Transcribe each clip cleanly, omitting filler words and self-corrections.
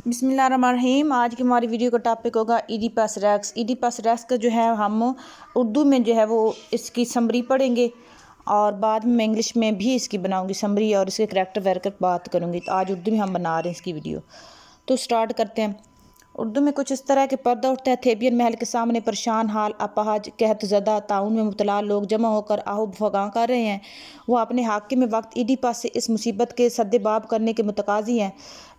بسم اللہ الرحمن الرحیم۔ آج کی ہماری ویڈیو کا ٹاپک ہوگا ایڈیپس ریکس۔ ایڈیپس ریکس کا جو ہے ہم اردو میں جو ہے وہ اس کی سمری پڑھیں گے اور بعد میں انگلش میں بھی اس کی بناؤں گی سمری اور اس کے کریکٹر ویکٹر بات کروں گی۔ تو آج اردو میں ہم بنا رہے ہیں اس کی ویڈیو، تو سٹارٹ کرتے ہیں۔ اردو میں کچھ اس طرح کے پردہ اٹھتا ہے تھیبین محل کے سامنے پریشان حال اپاہج قحط زدہ طاعون میں مبتلا لوگ جمع ہو کر آہو فغاں کر رہے ہیں۔ وہ اپنے حاکم وقت ایڈیپس سے اس مصیبت کے سد باب کرنے کے متقاضی ہیں۔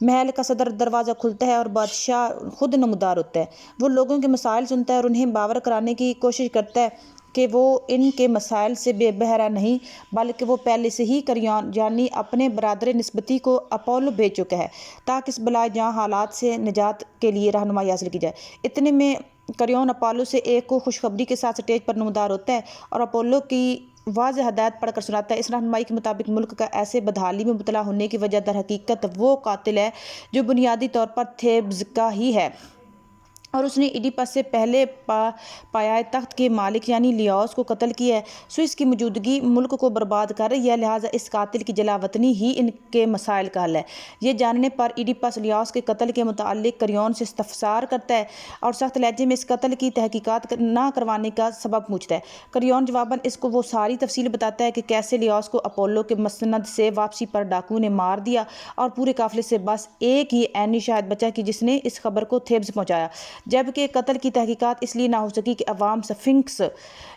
محل کا صدر دروازہ کھلتا ہے اور بادشاہ خود نمودار ہوتا ہے۔ وہ لوگوں کے مسائل سنتا ہے اور انہیں باور کرانے کی کوشش کرتا ہے کہ وہ ان کے مسائل سے بے بہرہ نہیں، بلکہ وہ پہلے سے ہی کریون یعنی اپنے برادر نسبتی کو اپولو بھیج چکا ہے تاکہ اس بلائے جہاں حالات سے نجات کے لیے رہنمائی حاصل کی جائے۔ اتنے میں کریون اپولو سے ایک کو خوشخبری کے ساتھ سٹیج پر نمودار ہوتا ہے اور اپولو کی واضح ہدایت پڑھ کر سناتا ہے۔ اس رہنمائی کے مطابق ملک کا ایسے بدحالی میں مبتلا ہونے کی وجہ در حقیقت وہ قاتل ہے جو بنیادی طور پر تھیبز کا ہی ہے، اور اس نے ایڈیپس سے پہلے پایہ تخت کے مالک یعنی لیوس کو قتل کیا ہے۔ سو اس کی موجودگی ملک کو برباد کر رہی ہے، لہٰذا اس قاتل کی جلا وطنی ہی ان کے مسائل کا حل ہے۔ یہ جاننے پر ایڈیپس لیوس کے قتل کے متعلق کریون سے استفسار کرتا ہے اور سخت لہجے میں اس قتل کی تحقیقات نہ کروانے کا سبب پوچھتا ہے۔ کریون جواباً اس کو وہ ساری تفصیل بتاتا ہے کہ کیسے لیوس کو اپولو کے مسند سے واپسی پر ڈاکو نے مار دیا اور پورے قافلے سے بس ایک ہی عینی شاہد بچا کہ جس نے اس خبر کو تھیبز پہنچایا، جبکہ قتل کی تحقیقات اس لیے نہ ہو سکی کہ عوام سفنکس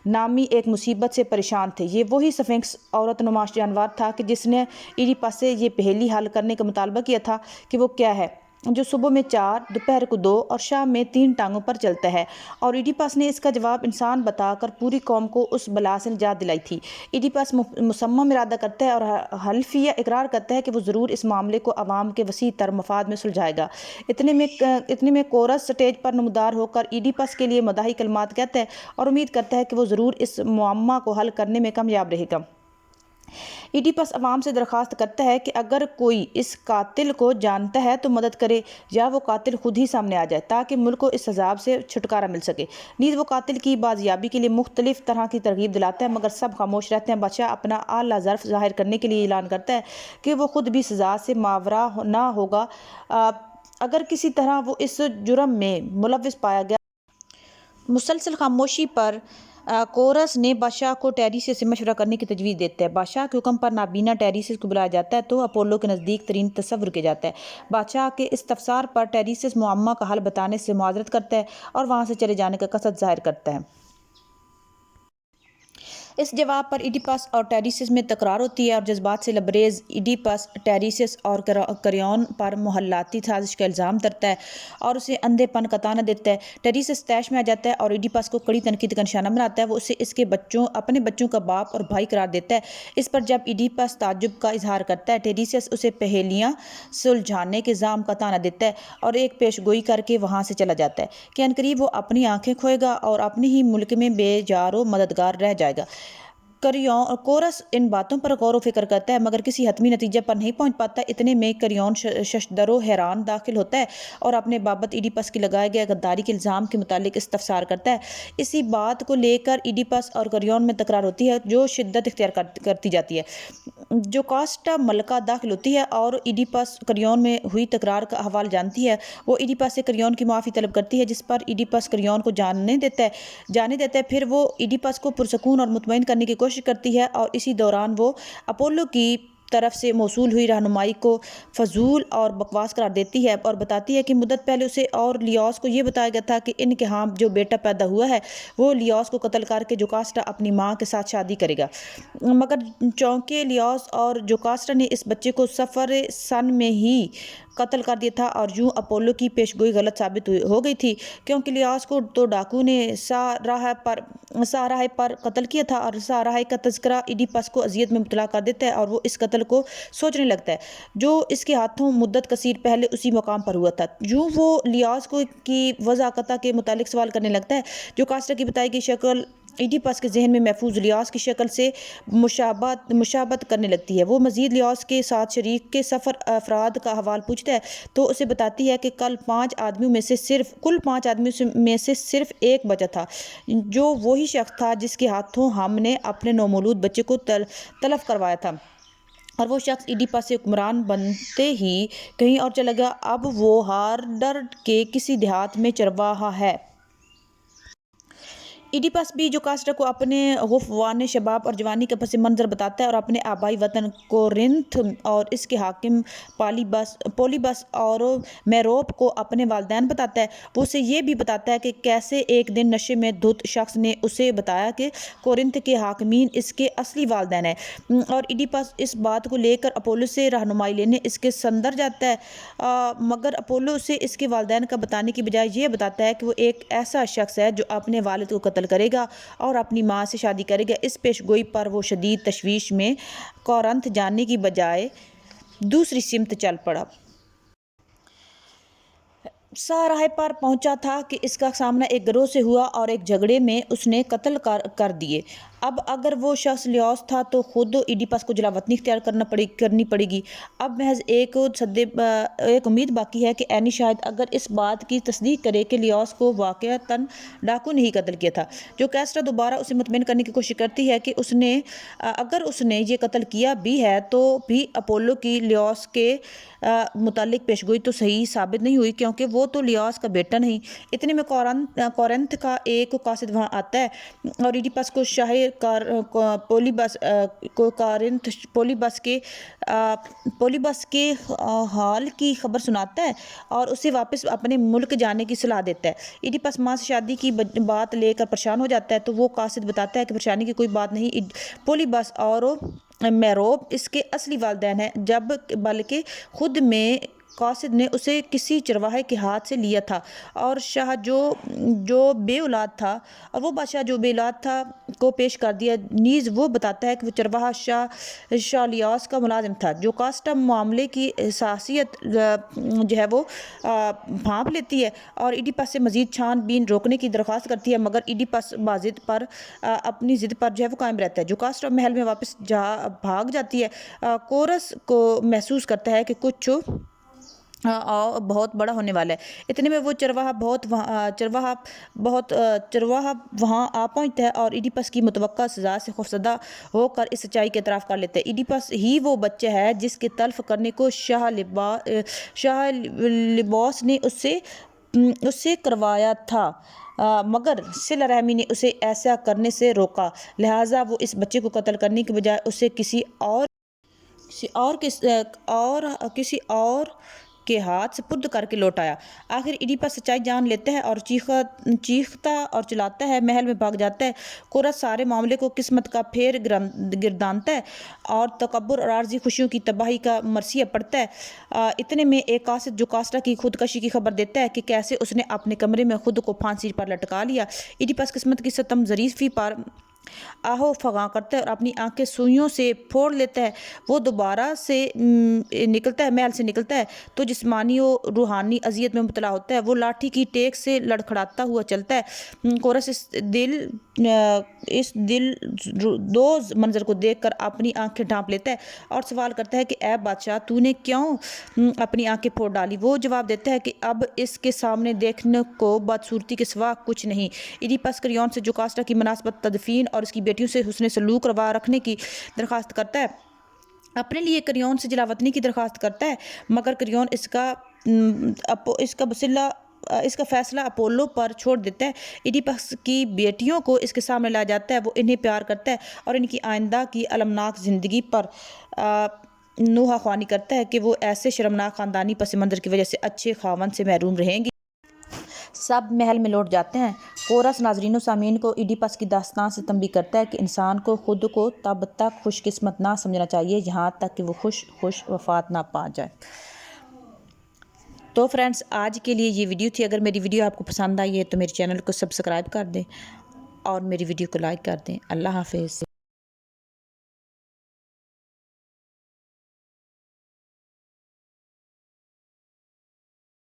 نامی ایک مصیبت سے پریشان تھے۔ یہ وہی سفنکس عورت نما جانور تھا کہ جس نے ایڈیپس سے یہ پہیلی حل کرنے کا مطالبہ کیا تھا کہ وہ کیا ہے جو صبح میں 4، دوپہر کو 2 اور شام میں 3 ٹانگوں پر چلتا ہے، اور ایڈیپس نے اس کا جواب انسان بتا کر پوری قوم کو اس بلا سے نجات دلائی تھی۔ ایڈیپس مصمم ارادہ کرتا ہے اور حلفیہ اقرار کرتا ہے کہ وہ ضرور اس معاملے کو عوام کے وسیع تر مفاد میں سلجھائے گا۔ اتنے میں کورس سٹیج پر نمودار ہو کر ایڈیپس کے لیے مداحی کلمات کہتا ہے اور امید کرتا ہے کہ وہ ضرور اس معمہ کو حل کرنے میں کامیاب رہے گا۔ ایڈیپس عوام سے درخواست کرتا ہے کہ اگر کوئی اس قاتل کو جانتا ہے تو مدد کرے، یا وہ قاتل خود ہی سامنے آ جائے تاکہ ملک کو اس عذاب سے چھٹکارا مل سکے۔ نیز وہ قاتل کی بازیابی کے لیے مختلف طرح کی ترغیب دلاتا ہے، مگر سب خاموش رہتے ہیں۔ بادشاہ اپنا اعلیٰ ظرف ظاہر کرنے کے لیے اعلان کرتا ہے کہ وہ خود بھی سزا سے ماورا نہ ہوگا اگر کسی طرح وہ اس جرم میں ملوث پایا گیا۔ مسلسل خاموشی پر کورس نے بادشاہ کو ٹیریسس سے مشورہ کرنے کی تجویز دیتا ہے۔ بادشاہ کے حکم پر نابینا ٹیریسس کو بلایا جاتا ہے تو اپولو کے نزدیک ترین تصور کیا جاتا ہے۔ بادشاہ کے استفسار پر ٹیریسس معمہ کا حل بتانے سے معذرت کرتا ہے اور وہاں سے چلے جانے کا قصد ظاہر کرتا ہے۔ اس جواب پر ایڈیپس اور ٹیریسس میں تکرار ہوتی ہے اور جذبات سے لبریز ایڈیپس ٹیریسس اور کریون پر محلاتی سازش کا الزام دھرتا ہے اور اسے اندھے پن کا طعنہ دیتا ہے۔ ٹیریسس طیش میں آ جاتا ہے اور ایڈیپس کو کڑی تنقید کا نشانہ بناتا ہے۔ وہ اسے اس کے اپنے بچوں کا باپ اور بھائی قرار دیتا ہے۔ اس پر جب ایڈیپس تعجب کا اظہار کرتا ہے، ٹیریسس اسے پہیلیاں سلجھانے کے ظام کا طعنہ دیتا ہے اور ایک پیش گوئی کر کے وہاں سے چلا جاتا ہے کہ عنقریب وہ اپنی آنکھیں کھوئے گا اور اپنے ہی ملک میں بے جار و مددگار رہ جائے گا۔ کورس ان باتوں پر غور و فکر کرتا ہے مگر کسی حتمی نتیجے پر نہیں پہنچ پاتا۔ اتنے میں کریون ششدر و حیران داخل ہوتا ہے اور اپنے بابت ایڈیپس کی لگائے گئے غداری کے الزام کے متعلق استفسار کرتا ہے۔ اسی بات کو لے کر ایڈیپس اور کریون میں تکرار ہوتی ہے جو شدت اختیار کرتی جاتی ہے۔ جوکاسٹا ملکہ داخل ہوتی ہے اور ایڈیپس کریون میں ہوئی تکرار کا احوال جانتی ہے۔ وہ ایڈیپس سے کریون کی معافی طلب کرتی ہے، جس پر ایڈیپس کریون کو جانے دیتا ہے۔ پھر وہ ایڈیپس کو پرسکون اور مطمئن کرنے کی کوشش کرتی ہے اور اسی دوران وہ اپولو کی طرف سے موصول ہوئی رہنمائی کو فضول اور بکواس قرار دیتی ہے اور بتاتی ہے کہ مدت پہلے اسے اور لیوس کو یہ بتایا گیا تھا کہ ان کے ہاں جو بیٹا پیدا ہوا ہے وہ لیوس کو قتل کر کے جوکاسٹا اپنی ماں کے ساتھ شادی کرے گا، مگر چونکہ لیوس اور جوکاسٹا نے اس بچے کو صفر سن میں ہی قتل کر دیا تھا اور یوں اپولو کی پیشگوئی غلط ثابت ہو گئی تھی، کیونکہ لیوس کو تو ڈاکو نے ساراہ پر قتل کیا تھا اور ساراہ کا تذکرہ ایڈیپس کو اذیت میں مبتلا کر دیتا ہے اور وہ اس قتل کو سوچنے لگتا ہے جو اس کے ہاتھوں مدت کثیر پہلے اسی مقام پر ہوا تھا۔ یوں وہ لیوس کی وضاقتہ کے متعلق سوال کرنے لگتا ہے۔ جوکاسٹا کی بتائی گئی شکل ایڈیپس کے ذہن میں محفوظ لیوس کی شکل سے مشابہت کرنے لگتی ہے۔ وہ مزید لیوس کے ساتھ شریک کے سفر افراد کا احوال پوچھتا ہے تو اسے بتاتی ہے کہ کل 5 آدمیوں میں سے صرف ایک بچا تھا، جو وہی شخص تھا جس کے ہاتھوں ہم نے اپنے نومولود بچے کو تلف کروایا تھا، اور وہ شخص ایڈیپس سے حکمران بنتے ہی کہیں اور چلا گیا۔ اب وہ ہارڈر کے کسی دیہات میں چرواہا ہے۔ ایڈیپس بھی جوکاسٹا کو اپنے خوفوان شباب اور جوانی کا پس منظر بتاتا ہے اور اپنے آبائی وطن کورنتھ اور اس کے حاکم پولیبس اور میروپ کو اپنے والدین بتاتا ہے۔ وہ اسے یہ بھی بتاتا ہے کہ کیسے ایک دن نشے میں دھت شخص نے اسے بتایا کہ کورنتھ کے حاکمین اس کے اصلی والدین ہیں، اور ایڈیپس اس بات کو لے کر اپولو سے رہنمائی لینے اس کے سندر جاتا ہے، مگر اپولو اسے اس کے والدین کا بتانے کی بجائے یہ بتاتا ہے کہ وہ ایک ایسا شخص ہے جو اپنے والد کو قتل کرے گا اور اپنی ماں سے شادی کرے گا۔ اس پیش گوئی پر وہ شدید تشویش میں کورنتھ جانے کی بجائے دوسری سمت چل پڑا۔ راہ پر پہنچا تھا کہ اس کا سامنا ایک گروہ سے ہوا اور ایک جھگڑے میں اس نے قتل کر دیے۔ اب اگر وہ شخص لیوس تھا تو خود ایڈیپس کو جلاوطنی اختیار کرنی پڑے گی۔ اب محض ایک امید باقی ہے کہ اینی شاید اگر اس بات کی تصدیق کرے کہ لیوس کو واقعتاً ڈاکو نے ہی قتل کیا تھا۔ جوکاسٹا دوبارہ اسے مطمئن کرنے کی کوشش کرتی ہے کہ اگر اس نے یہ قتل کیا بھی ہے تو بھی اپولو کی لیوس کے متعلق پیشگوئی تو صحیح ثابت نہیں ہوئی، کیونکہ وہ تو لیوس کا بیٹا نہیں۔ اتنے میں کورنتھ کا ایک قاصد وہاں آتا ہے اور ایڈیپس کو شاہ پولیبس کے حال کی خبر سناتا ہے اور اسے واپس اپنے ملک جانے کی صلاح دیتا ہے۔ ایڈیپس ماں سے شادی کی بات لے کر پریشان ہو جاتا ہے تو وہ قاصد بتاتا ہے کہ پریشانی کی کوئی بات نہیں، پولیبس اور میروپ اس کے اصلی والدین ہیں، بلکہ خود میں قاصد نے اسے کسی چرواہے کے ہاتھ سے لیا تھا، اور شاہ جو بے اولاد تھا اور وہ بادشاہ جو بے اولاد تھا کو پیش کر دیا۔ نیز وہ بتاتا ہے کہ وہ چرواہا شاہ لیوس کا ملازم تھا۔ جوکاسٹا معاملے کی حساسیت وہ بھانپ لیتی ہے اور ایڈیپس سے مزید چھان بین روکنے کی درخواست کرتی ہے، مگر ایڈیپس اپنی ضد پر وہ قائم رہتا ہے۔ جوکاسٹا محل میں واپس بھاگ جاتی ہے۔ کورس کو محسوس کرتا ہے کہ کچھ بہت بڑا ہونے والا ہے۔ اتنے میں وہ چرواہا وہاں آ پہنچتا ہے اور ایڈیپس کی متوقع سزا سے خوفزدہ ہو کر اس سچائی کا اعتراف کر لیتا ہے۔ ایڈیپس ہی وہ بچہ ہے جس کے تلف کرنے کو شاہ لیوس نے اس سے کروایا تھا، مگر صلہ رحمی نے اسے ایسا کرنے سے روکا، لہٰذا وہ اس بچے کو قتل کرنے کی بجائے اسے کسی اور کے ہاتھ سپرد کر کے لوٹ آیا۔ آخر ایڈیپس سچائی جان لیتا ہے اور چیختا اور چلاتا ہے محل میں بھاگ جاتا ہے۔ کورس سارے معاملے کو قسمت کا پھیر گردانتا ہے اور تکبر اور عارضی خوشیوں کی تباہی کا مرثیہ پڑھتا ہے۔ اتنے میں ایک قاصد جوکاسٹا کی خودکشی کی خبر دیتا ہے کہ کیسے اس نے اپنے کمرے میں خود کو پھانسی پر لٹکا لیا۔ ایڈیپس قسمت کی ستم ظریفی پر آہو فغاں کرتا ہے اور اپنی آنکھیں سوئیوں سے پھوڑ لیتا ہے۔ وہ دوبارہ محل سے نکلتا ہے تو جسمانی و روحانی اذیت میں مبتلا ہوتا ہے۔ وہ لاٹھی کی ٹیک سے لڑکھڑاتا ہوا چلتا ہے۔ کورس اس دل دوز منظر کو دیکھ کر اپنی آنکھیں ڈھانپ لیتا ہے اور سوال کرتا ہے کہ اے بادشاہ، تو نے کیوں اپنی آنکھیں پھوڑ ڈالی؟ وہ جواب دیتا ہے کہ اب اس کے سامنے دیکھنے کو بدصورتی کے سوا کچھ نہیں۔ ایڈیپس کریون سے جوکاسٹا کی مناسبت تدفین اور اس کی بیٹیوں سے حسن سلوک روا رکھنے کی درخواست کرتا ہے، اپنے لیے کریون سے جلاوطنی کی درخواست کرتا ہے، مگر کریون اس کا فیصلہ اپولو پر چھوڑ دیتا ہے۔ ایڈیپس کی بیٹیوں کو اس کے سامنے لایا جاتا ہے، وہ انہیں پیار کرتا ہے اور ان کی آئندہ کی المناک زندگی پر نوحہ خوانی کرتا ہے کہ وہ ایسے شرمناک خاندانی پس منظر کی وجہ سے اچھے خاوند سے محروم رہیں گی۔ سب محل میں لوٹ جاتے ہیں۔ کورس ناظرین و سامعین کو ایڈیپس کی داستان سے تنبیہ کرتا ہے کہ انسان کو خود کو تب تک خوش قسمت نہ سمجھنا چاہیے یہاں تک کہ وہ خوش وفات نہ پا جائے۔ تو فرینڈز، آج کے لیے یہ ویڈیو تھی۔ اگر میری ویڈیو آپ کو پسند آئی ہے تو میرے چینل کو سبسکرائب کر دیں اور میری ویڈیو کو لائک کر دیں۔ اللہ حافظ۔